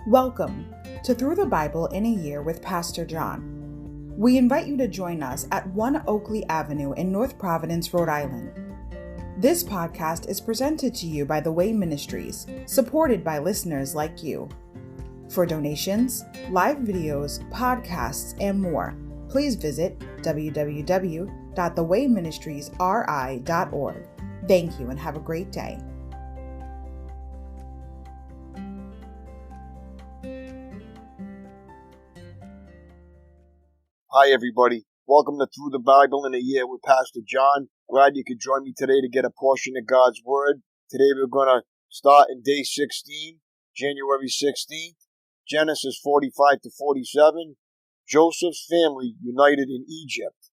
Welcome to Through the Bible in a Year with Pastor John. We invite you to join us at 1 Oakleigh Avenue in North Providence, Rhode Island. This podcast is presented to you by The Way Ministries, supported by listeners like you. For donations, live videos, podcasts, and more, please visit www.thewayministriesri.org. Thank you and have a great day. Hi, everybody. Welcome to Through the Bible in a Year with Pastor John. Glad you could join me today to get a portion of God's Word. Today we're going to start in day 16, January 16th, Genesis 45 to 47, Joseph's family united in Egypt.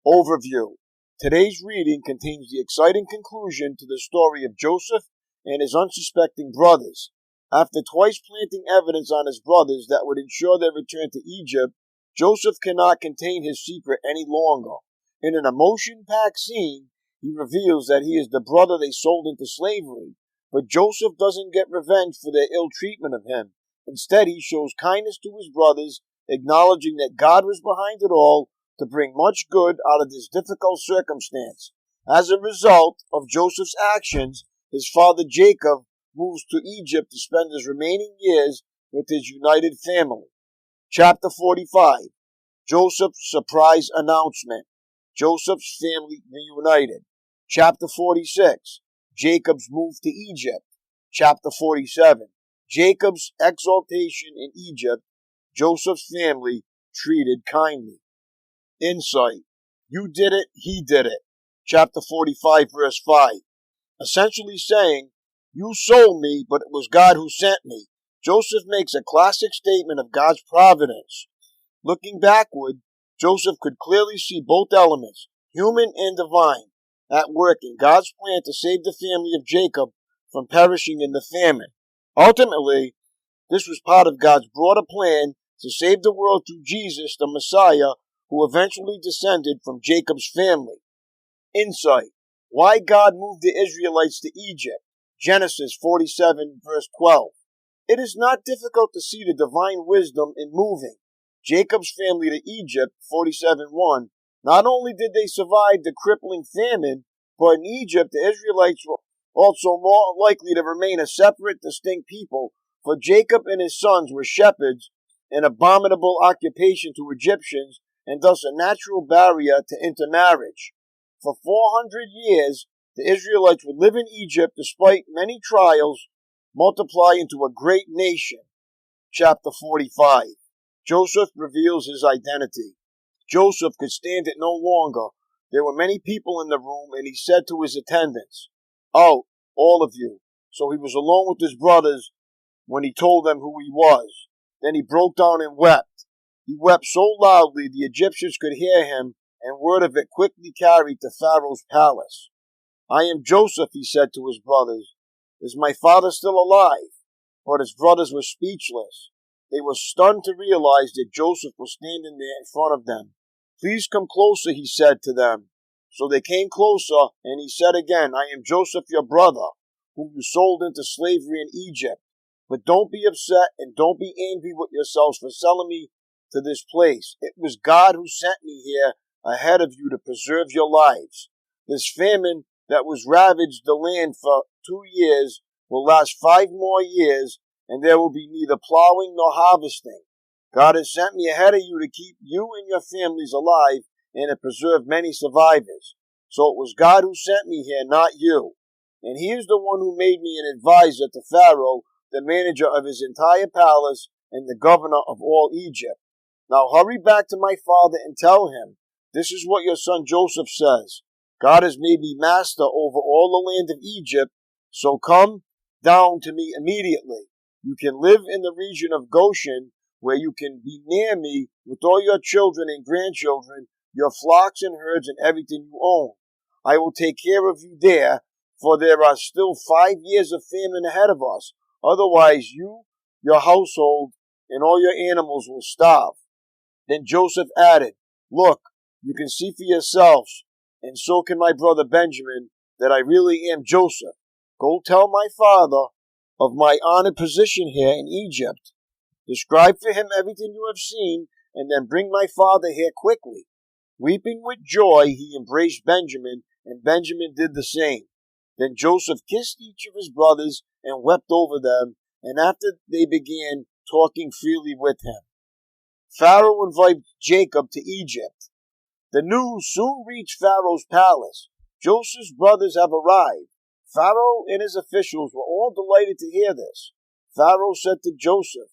Overview. Today's reading contains the exciting conclusion to the story of Joseph and his unsuspecting brothers. After twice planting evidence on his brothers that would ensure their return to Egypt, Joseph cannot contain his secret any longer. In an emotion-packed scene, he reveals that he is the brother they sold into slavery. But Joseph doesn't get revenge for their ill treatment of him. Instead, he shows kindness to his brothers, acknowledging that God was behind it all to bring much good out of this difficult circumstance. As a result of Joseph's actions, his father Jacob moves to Egypt to spend his remaining years with his united family. Chapter 45. Joseph's surprise announcement. Joseph's family reunited. Chapter 46. Jacob's move to Egypt. Chapter 47. Jacob's exaltation in Egypt. Joseph's family treated kindly. Insight. You did it, he did it. Chapter 45, verse 5. Essentially saying, you sold me, but it was God who sent me. Joseph makes a classic statement of God's providence. Looking backward, Joseph could clearly see both elements, human and divine, at work in God's plan to save the family of Jacob from perishing in the famine. Ultimately, this was part of God's broader plan to save the world through Jesus, the Messiah, who eventually descended from Jacob's family. Insight. Why God moved the Israelites to Egypt. Genesis 47, verse 12. It is not difficult to see the divine wisdom in moving Jacob's family to Egypt, 47:1. Not only did they survive the crippling famine, but in Egypt the Israelites were also more likely to remain a separate, distinct people, for Jacob and his sons were shepherds, an abominable occupation to Egyptians, and thus a natural barrier to intermarriage. For 400 years, the Israelites would live in Egypt despite many trials, multiply into a great nation. Chapter 45. Joseph reveals his identity. Joseph could stand it no longer. There were many people in the room, and he said to his attendants, out, all of you. So he was alone with his brothers when he told them who he was. Then he broke down and wept. He wept so loudly the Egyptians could hear him, and word of it quickly carried to Pharaoh's palace. I am Joseph, he said to his brothers. Is my father still alive? But his brothers were speechless. They were stunned to realize that Joseph was standing there in front of them. Please come closer, he said to them. So they came closer, and he said again, I am Joseph, your brother, whom you sold into slavery in Egypt. But don't be upset and don't be angry with yourselves for selling me to this place. It was God who sent me here ahead of you to preserve your lives. This famine that was ravaged the land for 2 years will last 5 more years, and there will be neither plowing nor harvesting. God has sent me ahead of you to keep you and your families alive and to preserve many survivors. So it was God who sent me here, not you. And he is the one who made me an advisor to Pharaoh, the manager of his entire palace and the governor of all Egypt. Now hurry back to my father and tell him, this is what your son Joseph says. God has made me master over all the land of Egypt, so come down to me immediately. You can live in the region of Goshen, where you can be near me with all your children and grandchildren, your flocks and herds and everything you own. I will take care of you there, for there are still 5 years of famine ahead of us. Otherwise you, your household, and all your animals will starve. Then Joseph added, look, you can see for yourselves, and so can my brother Benjamin, that I really am Joseph. Go tell my father of my honored position here in Egypt, Describe for him everything you have seen, and then bring my father here quickly." Weeping with joy, he embraced Benjamin, and Benjamin did the same. Then Joseph kissed each of his brothers and wept over them, and after they began talking freely with him. Pharaoh invited Jacob to Egypt. The news soon reached Pharaoh's palace. Joseph's brothers have arrived. Pharaoh and his officials were all delighted to hear this. Pharaoh said to Joseph,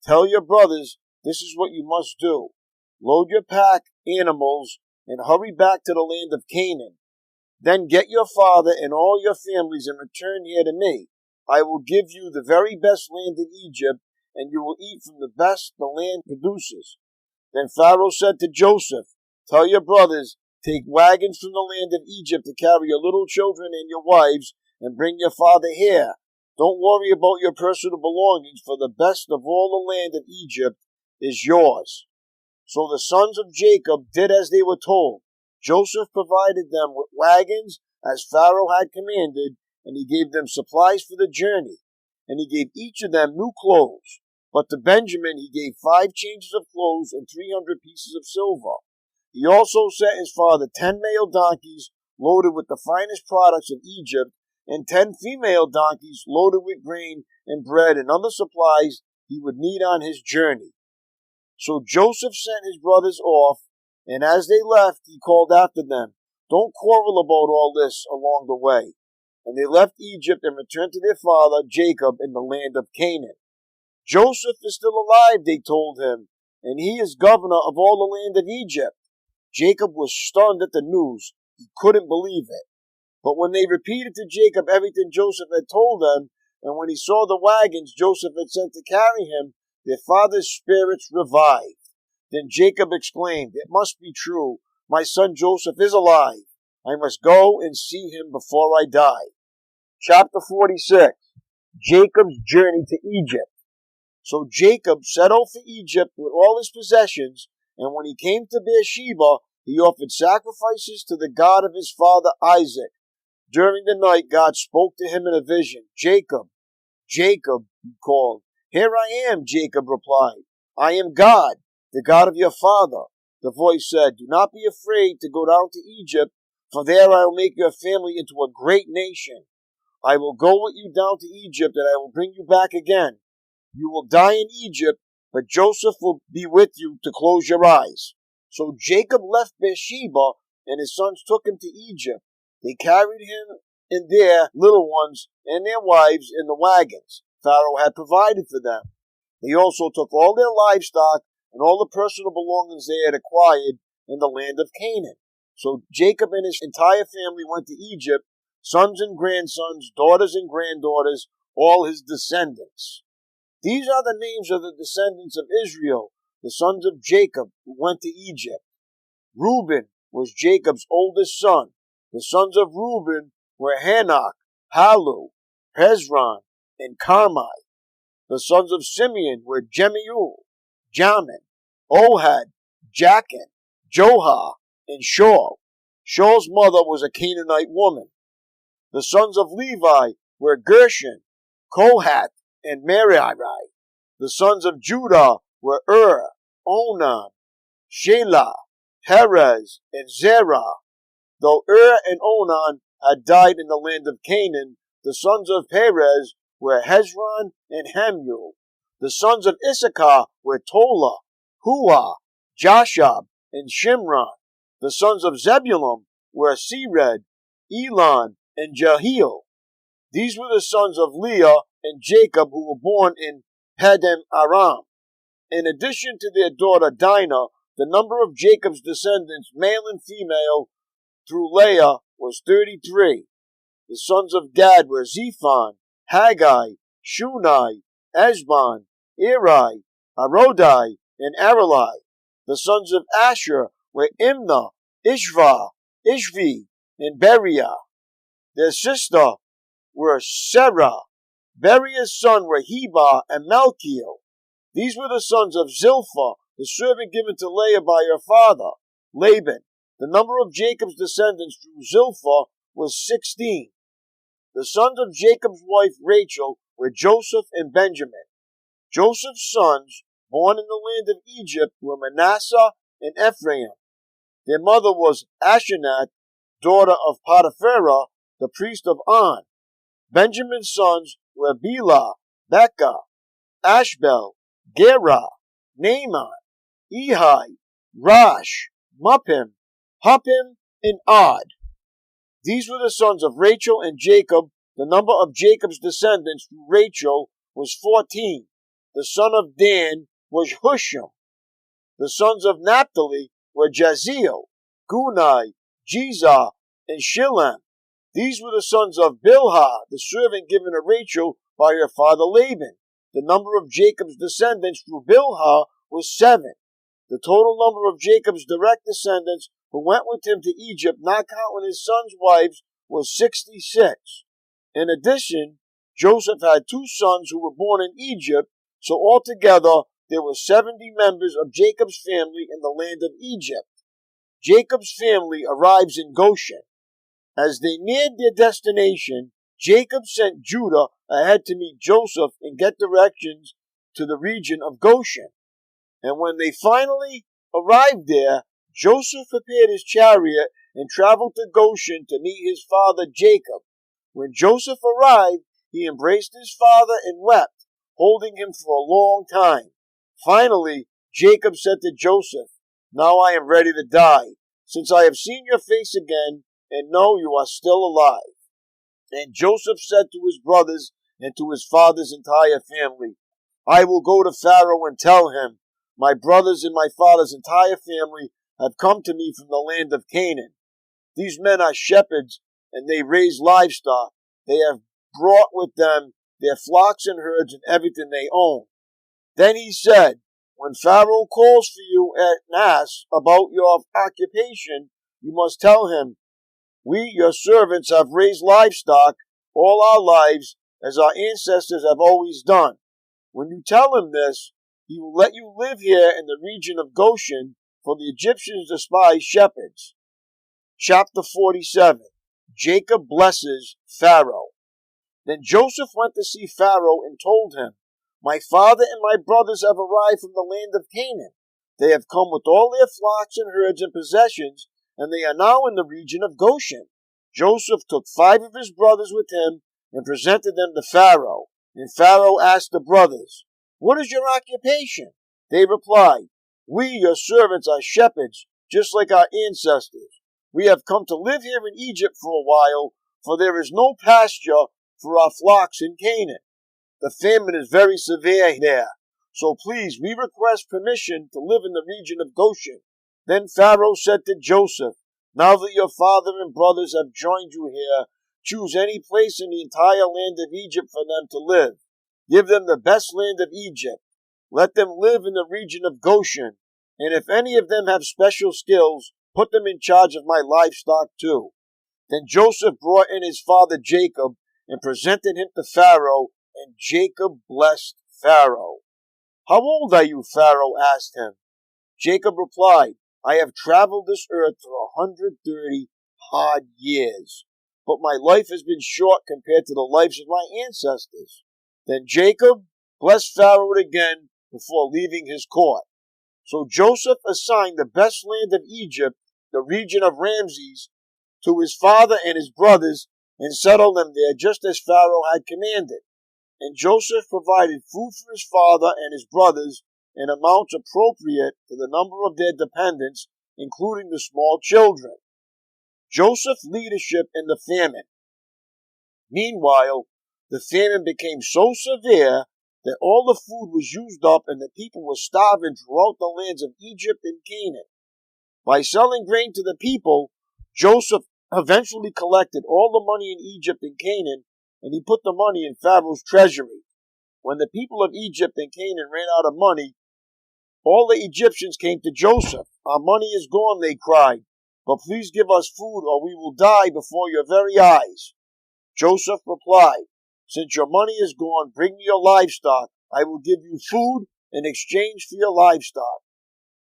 "Tell your brothers this is what you must do. Load your pack animals and hurry back to the land of Canaan. Then get your father and all your families and return here to me. I will give you the very best land in Egypt, and you will eat from the best the land produces." Then Pharaoh said to Joseph, "Tell your brothers, take wagons from the land of Egypt to carry your little children and your wives, and bring your father here. Don't worry about your personal belongings, for the best of all the land of Egypt is yours." So the sons of Jacob did as they were told. Joseph provided them with wagons as Pharaoh had commanded, and he gave them supplies for the journey, and he gave each of them new clothes. But to Benjamin he gave 5 changes of clothes and 300 pieces of silver. He also sent his father 10 male donkeys loaded with the finest products of Egypt, and 10 female donkeys loaded with grain and bread and other supplies he would need on his journey. So Joseph sent his brothers off, and as they left, he called after them, "Don't quarrel about all this along the way." And they left Egypt and returned to their father Jacob in the land of Canaan. "Joseph is still alive," they told him, "and he is governor of all the land of Egypt." Jacob was stunned at the news. He couldn't believe it. But when they repeated to Jacob everything Joseph had told them, and when he saw the wagons Joseph had sent to carry him, their father's spirits revived. Then Jacob exclaimed, "It must be true. My son Joseph is alive. I must go and see him before I die." Chapter 46. Jacob's journey to Egypt. So Jacob set out for Egypt with all his possessions, and when he came to Beersheba, he offered sacrifices to the God of his father Isaac. During the night, God spoke to him in a vision. "Jacob, Jacob," he called. "Here I am," Jacob replied. "I am God, the God of your father." The voice said, "Do not be afraid to go down to Egypt, for there I will make your family into a great nation. I will go with you down to Egypt, and I will bring you back again. You will die in Egypt, but Joseph will be with you to close your eyes." So Jacob left Beersheba, and his sons took him to Egypt. They carried him and their little ones and their wives in the wagons Pharaoh had provided for them. They also took all their livestock and all the personal belongings they had acquired in the land of Canaan. So Jacob and his entire family went to Egypt, sons and grandsons, daughters and granddaughters, all his descendants. These are the names of the descendants of Israel, the sons of Jacob, who went to Egypt. Reuben was Jacob's oldest son. The sons of Reuben were Hanok, Palu, Hezron, and Carmi. The sons of Simeon were Jemuel, Jamin, Ohad, Jachin, Johar, and Shaul. Shaul's mother was a Canaanite woman. The sons of Levi were Gershon, Kohath, and Merari. The sons of Judah were Onan, Shelah, Perez, and Zerah. Though and Onan had died in the land of Canaan, the sons of Perez were Hezron and Hamul. The sons of Issachar were Tola, Hua, Jashab, and Shimron. The sons of Zebulun were Sered, Elon, and Jehiel. These were the sons of Leah and Jacob who were born in Paddan Aram. In addition to their daughter Dinah, the number of Jacob's descendants, male and female, through Leah was 33. The sons of Gad were Zephon, Haggai, Shunai, Esbon, Eri, Arodai, and Aralai. The sons of Asher were Imnah, Ishva, Ishvi, and Beriah. Their sister were Sarah. Beriah's son were Heber and Malkiel. These were the sons of Zilpah, the servant given to Leah by her father, Laban. The number of Jacob's descendants through Zilpah was 16. The sons of Jacob's wife Rachel were Joseph and Benjamin. Joseph's sons, born in the land of Egypt, were Manasseh and Ephraim. Their mother was Asenath, daughter of Potipharah, the priest of On. Benjamin's sons were Bela, Becca, Ashbel, Gera, Naaman, Ehi, Rosh, Muppim, Huppim, and Od. These were the sons of Rachel and Jacob. The number of Jacob's descendants through Rachel was 14. The son of Dan was Husham. The sons of Naphtali were Jaziel, Gunai, Jezah, and Shillem. These were the sons of Bilhah, the servant given to Rachel by her father Laban. The number of Jacob's descendants through Bilhah was 7. The total number of Jacob's direct descendants who went with him to Egypt, not counting his sons' wives, was 66. In addition, Joseph had 2 sons who were born in Egypt, so altogether there were 70 members of Jacob's family in the land of Egypt. Jacob's family arrives in Goshen. As they neared their destination, Jacob sent Judah ahead to meet Joseph and get directions to the region of Goshen. And when they finally arrived there, Joseph prepared his chariot and traveled to Goshen to meet his father Jacob. When Joseph arrived, he embraced his father and wept, holding him for a long time. Finally, Jacob said to Joseph, "Now I am ready to die, since I have seen your face again and know you are still alive." And Joseph said to his brothers and to his father's entire family, "I will go to Pharaoh and tell him, my brothers and my father's entire family have come to me from the land of Canaan. These men are shepherds, and they raise livestock. They have brought with them their flocks and herds and everything they own." Then he said, "When Pharaoh calls for you and asks about your occupation, you must tell him, 'We, your servants, have raised livestock all our lives, as our ancestors have always done.' When you tell him this, he will let you live here in the region of Goshen, for the Egyptians despise shepherds." Chapter 47. Jacob blesses Pharaoh. Then Joseph went to see Pharaoh and told him, "My father and my brothers have arrived from the land of Canaan. They have come with all their flocks and herds and possessions, and they are now in the region of Goshen." Joseph took 5 of his brothers with him and presented them to Pharaoh. And Pharaoh asked the brothers, "What is your occupation?" They replied, "We, your servants, are shepherds, just like our ancestors. We have come to live here in Egypt for a while, for there is no pasture for our flocks in Canaan. The famine is very severe there, so please, we request permission to live in the region of Goshen." Then Pharaoh said to Joseph, "Now that your father and brothers have joined you here, choose any place in the entire land of Egypt for them to live. Give them the best land of Egypt. Let them live in the region of Goshen, and if any of them have special skills, put them in charge of my livestock too." Then Joseph brought in his father Jacob and presented him to Pharaoh, and Jacob blessed Pharaoh. "How old are you?" Pharaoh asked him. Jacob replied, "I have traveled this earth for 130 hard years, but my life has been short compared to the lives of my ancestors." Then Jacob blessed Pharaoh again before leaving his court. So Joseph assigned the best land of Egypt, the region of Ramses, to his father and his brothers, and settled them there just as Pharaoh had commanded. And Joseph provided food for his father and his brothers in amounts appropriate to the number of their dependents, including the small children. Joseph's leadership in the famine. Meanwhile, the famine became so severe that all the food was used up and the people were starving throughout the lands of Egypt and Canaan. By selling grain to the people, Joseph eventually collected all the money in Egypt and Canaan, and he put the money in Pharaoh's treasury. When the people of Egypt and Canaan ran out of money, all the Egyptians came to Joseph. "Our money is gone," they cried, "but please give us food or we will die before your very eyes." Joseph replied, "Since your money is gone, bring me your livestock. I will give you food in exchange for your livestock."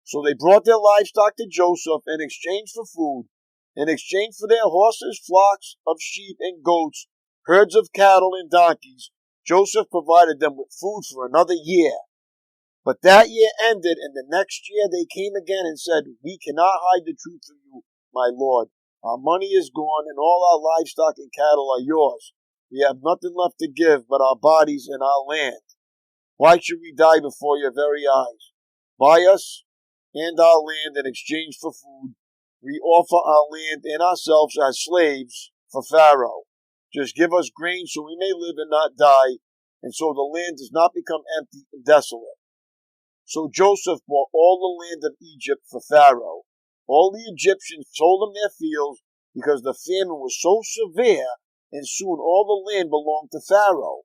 So they brought their livestock to Joseph in exchange for food, in exchange for their horses, flocks of sheep and goats, herds of cattle and donkeys. Joseph provided them with food for another year. But that year ended, and the next year they came again and said, "We cannot hide the truth from you, my lord. Our money is gone, and all our livestock and cattle are yours. We have nothing left to give but our bodies and our land. Why should we die before your very eyes? Buy us and our land in exchange for food. We offer our land and ourselves as slaves for Pharaoh. Just give us grain so we may live and not die, and so the land does not become empty and desolate." So Joseph bought all the land of Egypt for Pharaoh. All the Egyptians sold him their fields because the famine was so severe, and soon all the land belonged to Pharaoh.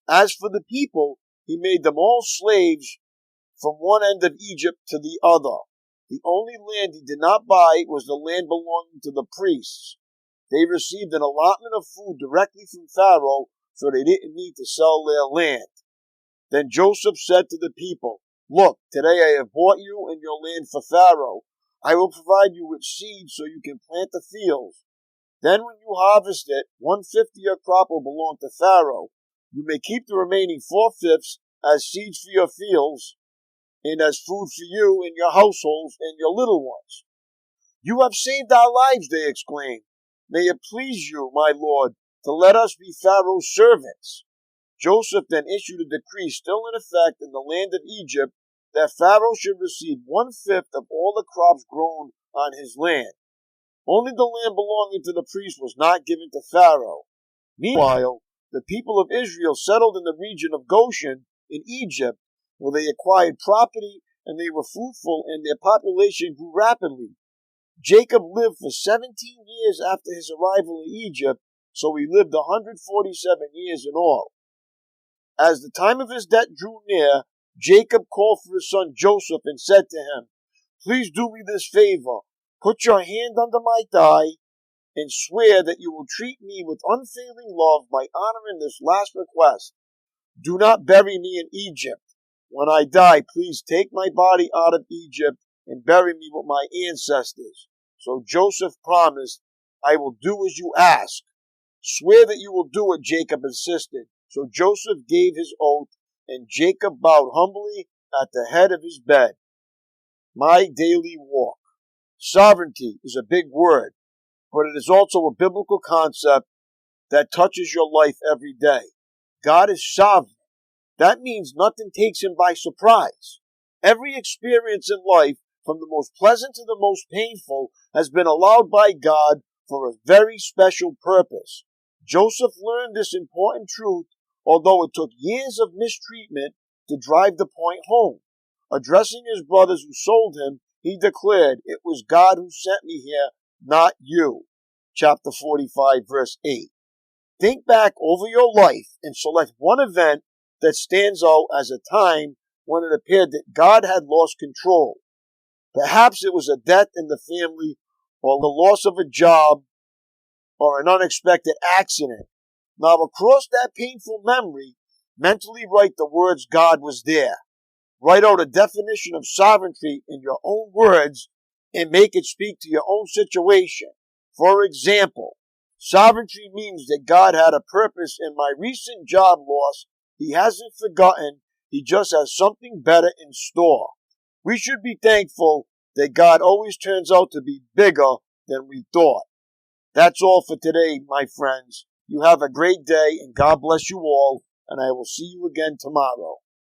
As for the people, he made them all slaves from one end of Egypt to the other. The only land he did not buy was the land belonging to the priests. They received an allotment of food directly from Pharaoh, so they didn't need to sell their land. Then Joseph said to the people, "Look, today I have bought you and your land for Pharaoh. I will provide you with seed so you can plant the fields. Then when you harvest it, 1/5 of your crop will belong to Pharaoh. You may keep the remaining 4/5 as seeds for your fields and as food for you and your households and your little ones." "You have saved our lives," they exclaimed. "May it please you, my lord, to let us be Pharaoh's servants." Joseph then issued a decree still in effect in the land of Egypt that Pharaoh should receive 1/5 of all the crops grown on his land. Only the land belonging to the priest was not given to Pharaoh. Meanwhile, the people of Israel settled in the region of Goshen in Egypt, where they acquired property and they were fruitful and their population grew rapidly. Jacob lived for 17 years after his arrival in Egypt, so he lived 147 years in all. As the time of his death drew near, Jacob called for his son Joseph and said to him, "Please do me this favor. Put your hand under my thigh and swear that you will treat me with unfailing love by honoring this last request. Do not bury me in Egypt. When I die, please take my body out of Egypt and bury me with my ancestors." So Joseph promised, "I will do as you ask." "Swear that you will do it," Jacob insisted. So Joseph gave his oath, and Jacob bowed humbly at the head of his bed. My daily walk. Sovereignty is a big word, but it is also a biblical concept that touches your life every day. God is sovereign. That means nothing takes him by surprise. Every experience in life, from the most pleasant to the most painful, has been allowed by God for a very special purpose. Joseph learned this important truth, although it took years of mistreatment to drive the point home. Addressing his brothers who sold him, he declared, "It was God who sent me here, not you." Chapter 45, verse 8. Think back over your life and select one event that stands out as a time when it appeared that God had lost control. Perhaps it was a death in the family, or the loss of a job, or an unexpected accident. Now, across that painful memory, mentally write the words "God was there." Write out a definition of sovereignty in your own words and make it speak to your own situation. For example, sovereignty means that God had a purpose in my recent job loss. He hasn't forgotten. He just has something better in store. We should be thankful that God always turns out to be bigger than we thought. That's all for today, my friends. You have a great day, and God bless you all, and I will see you again tomorrow.